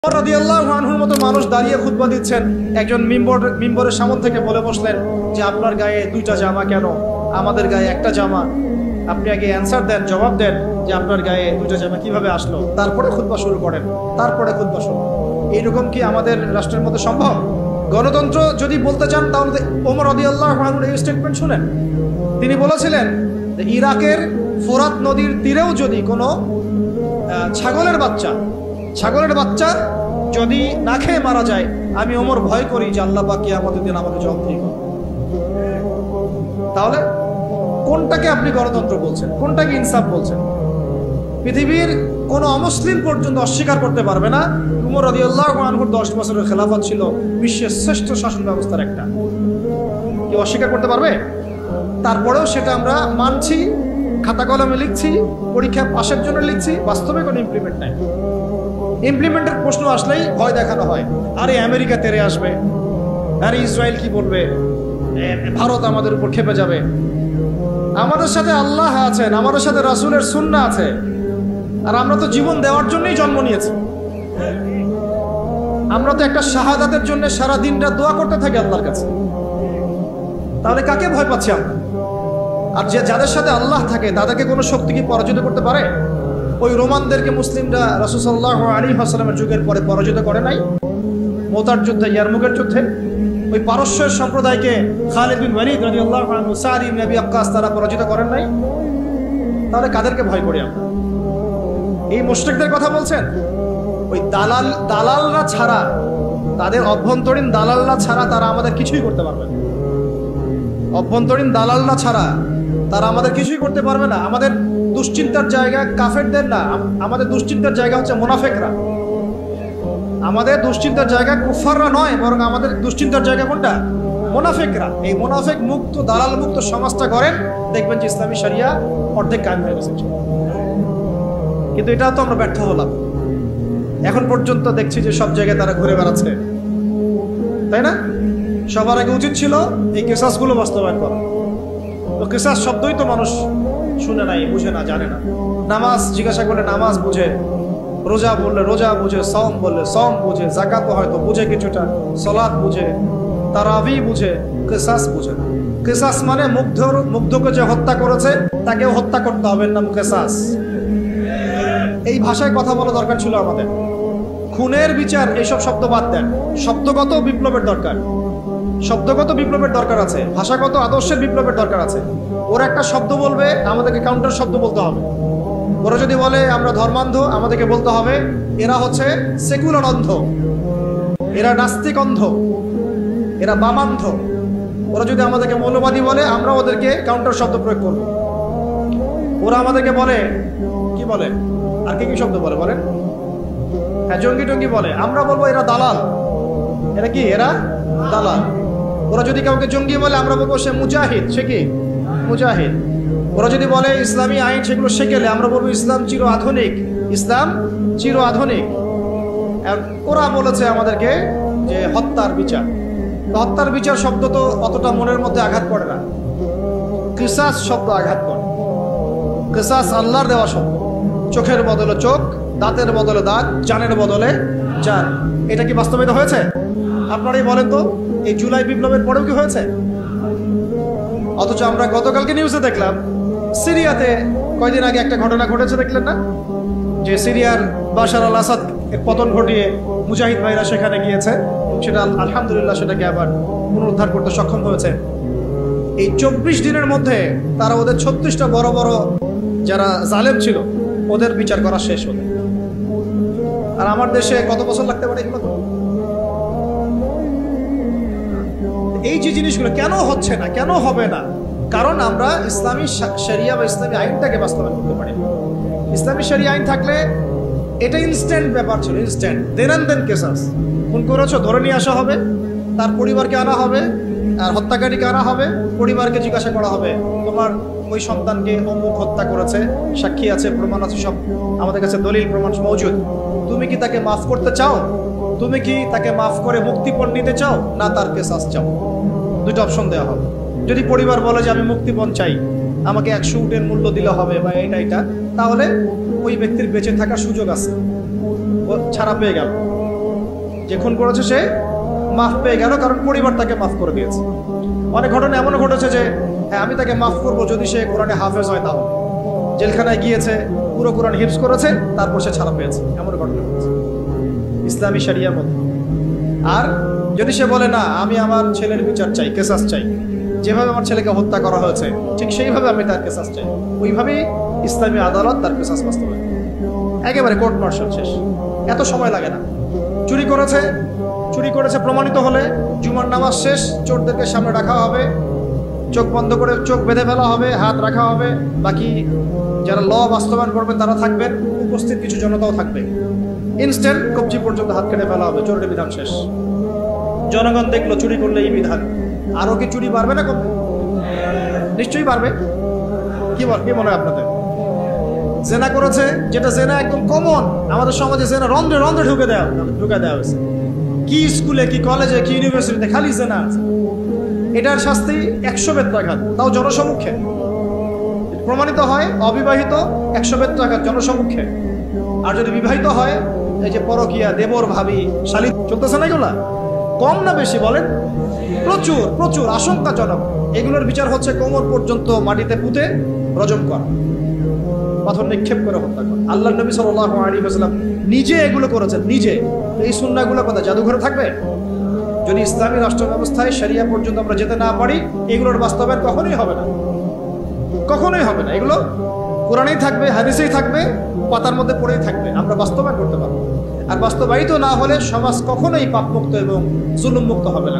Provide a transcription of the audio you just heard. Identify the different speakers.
Speaker 1: রাদিয়াল্লাহু আনহুর মতো মানুষ দাঁড়িয়ে খুতবা দিচ্ছেন, একজন মিম্বরের সামনে থেকে বলে বসলেন যে আপনার গায়ে দুইটা জামা কেন, আমাদের গায়ে একটা জামা। আপনি আগে অ্যান্সার দেন, জবাব দেন যে আপনার গায়ে দুইটা জামা কিভাবে আসলো, তারপরে খুতবা শুরু করেন, তারপরে খুতবা শুরু। এইরকম কি আমাদের রাষ্ট্রের মধ্যে সম্ভব? গণতন্ত্র যদি বলতে চান তাহলে ওমর রাদিয়াল্লাহু আনহুর এই স্টেটমেন্ট শুনেন। তিনি বলেছিলেন যে ইরাকের ফোরাত নদীর তীরেও যদি কোনো ছাগলের বাচ্চা যদি না খেয়ে মারা যায়, আমি ওমর ভয় করি যে আল্লাহ পাক কিয়ামতের দিন আমাকে জবাবদিহি করবেন। তাহলে কোনটাকে আপনি গণতন্ত্র বলছেন, কোনটাকে ইনসাফ বলছেন? পৃথিবীর কোন অমুসলিম পর্যন্ত অস্বীকার করতে পারবে না ওমর রাদিয়াল্লাহু আনহুর 10 বছরের খেলাফত ছিল বিশ্বের শ্রেষ্ঠ শাসন ব্যবস্থার একটা। কেউ অস্বীকার করতে পারবে? তারপরেও সেটা আমরা মানছি, খাতা কলমে লিখছি, পরীক্ষা পাশের জন্য লিখছি, বাস্তবে কোনো ইমপ্লিমেন্ট নাই। ইমপ্লিমেন্টের প্রশ্ন আসলেই ভয় দেখানো হয়, আরে আমেরিকা তেরে আসবে, আরে ইসরায়েল কি বলবে, ভারত আমাদের উপর খেপে যাবে। আমাদের সাথে আল্লাহ আছেন, আমাদের সাথে রাসূলের সুন্নাহ আছে, আর আমরা তো জীবন দেওয়ার জন্যই জন্ম নিয়েছি। আমরা তো একটা শাহাদাতের জন্য সারা দিনটা দোয়া করতে থাকি আল্লাহর কাছে। তাহলে কাকে ভয় পাচ্ছি আমরা? আর যাদের সাথে আল্লাহ থাকে তাদেরকে কোনো শক্তি কি পরাজিত করতে পারে? ওই রোমানদেরকে মুসলিমরা রাসূল সাল্লাল্লাহু আলাইহি ওয়াসাল্লামের যুগের পরে পরাজিত করে নাই? মুতার যুদ্ধে, ইয়ারমুকের যুদ্ধে ওই পারস্যের সম্প্রদায়কে খালিদ বিন ওয়ালিদ রাদিয়াল্লাহু আনহু, সাদ ইবনে আবি ওয়াক্কাস তারা পরাজিত করেন নাই? তাহলে কাদেরকে ভয় করি আমরা? এই মুশরিকদের কথা বলছেন? ওই দালালরা ছাড়া, তাদের অভ্যন্তরীণ দালালরা ছাড়া তারা আমাদের কিছুই করতে পারবে না। অভ্যন্তরীণ দালালরা ছাড়া তারা আমাদের কিছুই করতে পারবে না। আমাদের দুশ্চিন্তার জায়গা কাফেরদের না, আমাদের দুশ্চিন্তার জায়গা হচ্ছে মুনাফিকরা। আমাদের দুশ্চিন্তার জায়গা কুফাররা নয়, বরং আমাদের দুশ্চিন্তার জায়গা কোনটা? মুনাফিকরা। এই মুনাফিক মুক্ত, দালাল মুক্ত সমাজটা করেন, দেখবেন যে ইসলামী শরিয়া অর্ধেক কায়েম হয়ে গেছে। কিন্তু এটাও তো আমরা ব্যর্থ হলাম। এখন পর্যন্ত দেখছি যে সব জায়গায় তারা ঘুরে বেড়াচ্ছে, তাই না? সবার আগে উচিত ছিল এই কিসাসগুলো বাস্তবায়ন করা। তো কিসাস শব্দই তো মানুষ শুনে নাই, বুঝে না, জানে না। নামাজ জিজ্ঞাসা করলে নামাজ বুঝে, রোজা বললে রোজা বুঝে, সওম বললে সওম বুঝে, যাকাত হয়তো বুঝে কিছুটা, সালাত বুঝে, তারাবি বুঝে, কিসাস বুঝে না। কিসাস মানে মুগ্ধকে যে হত্যা করেছে তাকেও হত্যা করতে হবে, নাম কিসাস। এই ভাষায় কথা বলা দরকার ছিল আমাদের। খুনের বিচার, এইসব শব্দ বাদ দেন। শব্দগত বিপ্লবের দরকার, শব্দগত বিপ্লবের দরকার আছে, ভাষাগত আদর্শের বিপ্লবের দরকার আছে। ওরা একটা শব্দ বলবে, আমাদেরকে কাউন্টার শব্দ বলতে হবে। ওরা যদি বলে আমরা ধর্মান্ধ, আমাদেরকে বলতে হবে এরা হচ্ছে সেকুলার অন্ধ, এরা নাস্তিক অন্ধ, এরা বামান্ধ। ওরা যদি আমাদেরকে মৌলবাদী বলে, আমরা ওদেরকে কাউন্টার শব্দ প্রয়োগ করব। ওরা আমাদেরকে বলে কি বলে, আর কি কি শব্দ বলে বলেন? হ্যাঁ, জঙ্গি টঙ্গি বলে, আমরা বলবো এরা দালাল। এরা কি? এরা দালাল। ওরা যদি কাউকে জঙ্গি বলে, আমরা বলবো সে মুজাহিদ। সে কি? মুজাহিদ। ওরা যদি বলে ইসলামী আইন সেগুলো শেখেলে, আমরা বলবো ইসলাম চির আধুনিক, ইসলাম চির আধুনিক। ওরা বলেছে আমাদেরকে যে হত্যার বিচার। হত্যার বিচার শব্দ তো অতটা মনের মধ্যে আঘাত করে না। কিসাস শব্দ আঘাত করে। কিসাস আল্লাহর দেওয়া শব্দ। চোখের বদলে চোখ, দাঁতের বদলে দাঁত, জানের বদলে জান। এটা কি বাস্তবায়িত হয়েছে? আপনারাই বলেন তো, এই জুলাই বিপ্লবের পরেও কি হয়েছে? অথচ আমরা গতকালকে নিউজে দেখলাম সিরিয়াতে কয়দিন আগে একটা ঘটনা ঘটেছে, দেখলেন না? যে সিরিয়ার বাশার আল আসাদ পতন ঘটিয়ে মুজাহিদ ভাইরা সেখানে গিয়েছে, সেটা আলহামদুলিল্লাহ সেটাকে আবার পুনরুদ্ধার করতে সক্ষম হয়েছে। এই 24 দিনের মধ্যে তারা ওদের 36টা বড় বড় যারা জালেম ছিল ওদের বিচার করা শেষ হলো। আর আমার দেশে কত বছর লাগতে পারে এগুলো? এই যে জিনিসগুলো কেন হচ্ছে না, কেন হবে না? কারণ আমরা ইসলামী শরিয়া বা ইসলামী আইনটাকে বাস্তবায়ন করতে পারি। ইসলামী শরিয়া আইন থাকলে এটা ইনস্ট্যান্ট ব্যাপার ছিল, ইনস্ট্যান্ট। দেন কেসাস। খুন করেছো, ধরে নিয়ে আসা হবে, তার পরিবারকে আনা হবে, আর হত্যাকারীকে আনা হবে, পরিবারকে জিজ্ঞাসা করা হবে তোমার ওই সন্তানকে অমুক হত্যা করেছে, সাক্ষী আছে, প্রমাণ আছে, সব আমাদের কাছে দলিল প্রমাণ মজুদ। তুমি কি তাকে মাফ করতে চাও? তুমি কি তাকে মাফ করে মুক্তিপণ নিতে চাও, না তার কেসাস চাও? দুটো অপশন দেওয়া হবে। যদি পরিবার বলে যে আমি মুক্তিপণ চাই, আমাকে 100 উটের মূল্য দিলে হবে বা এটা, তাহলে ওই ব্যক্তির বেঁচে থাকার সুযোগ আছে, ও ছাড়া পেয়ে গেল। যে খুন করেছে সে মাফ পেয়ে গেল, কারণ পরিবার তাকে মাফ করে দিয়েছে। অনেক ঘটনা এমনও ঘটেছে যে হ্যাঁ আমি তাকে মাফ করবো যদি সে কোরআনে হাফেজ হয়, তাহলে জেলখানায় গিয়েছে, পুরো কোরআন হিফজ করেছে, তারপর সে ছাড়া পেয়েছে, এমন ঘটনা ঘটেছে ইসলামী শরিয়ার মধ্যে। আর যদি সে বলে না আমি আমার ছেলের বিচার চাই, কেসাস চাই, যেভাবে আমার ছেলেকে হত্যা করা হয়েছে ঠিক সেইভাবে আমি তার কেসাস চাই, ওইভাবেই ইসলামী আদালত তার কেসাস বাস্তবায়ন, একেবারে কোর্ট মার্শাল শেষ, এত সময় লাগে না। চুরি করেছে প্রমাণিত হলে জুমার নামাজ শেষ, চোরদেরকে সামনে রাখা হবে, চোখ বন্ধ করে চোখ বেঁধে ফেলা হবে, হাত রাখা হবে, বাকি যারা ল বাস্তবায়ন করবেন তারা থাকবেন, উপস্থিত কিছু জনতাও থাকবে, ইনস্ট্যান্ট কবজি পর্যন্ত হাত কেটে ফেলা হবে, চোরের বিধান শেষ। জনগণ দেখলো চুরি করলে এই বিধান, আরো কি চুরি বাড়বে না কমবে? নিশ্চয়ই বাড়বে। কি মনে হয় আপনাদের? জেনা করেছে, যেটা জেনা একদম কমন আমাদের সমাজে, জেনা রন্ধ্রে রন্ধ্রে ঢুকে দেওয়া হয়েছে, কি স্কুলে কি কলেজে কি ইউনিভার্সিটিতে খালি জেনা আছে। এটার শাস্তি 100 বেত্রাঘাত, তাও জনসমক্ষে। প্রমাণিত হয় অবিবাহিত 100 বেত্রাঘাত জনসমক্ষে, আর যদি বিবাহিত হয় এই যে পরকিয়া, দেবর ভাবি শালী চলতেছে না, এগুলা কম না বেশি বলেন? প্রচুর প্রচুর, আশঙ্কাজনক। এগুলোর বিচার হচ্ছে কোমর পর্যন্ত মাটিতে পুঁতে রজম করা, পাথর নিক্ষেপ করে হত্যা করা। আল্লাহ নবী সাল্লাল্লাহু আলাইহি ওয়াসাল্লাম নিজে এগুলো করেছেন, নিজে। এই সুন্নাহগুলো কথা জাদুঘরে থাকবে? যদি ইসলামী রাষ্ট্র ব্যবস্থায় শরিয়া পর্যন্ত আমরা যেতে না পারি, এগুলোর বাস্তবায়ন কখনোই হবে না, কখনোই হবে না। এগুলো কোরআনেই থাকবে, হাদিসেই থাকবে, পাতার মধ্যে পড়েই থাকবে, আমরা বাস্তবায়ন করতে পারবো। আর বাস্তবায়িত না হলে সমাজ কখনোই পাপমুক্ত এবং জুলুম মুক্ত হবে না।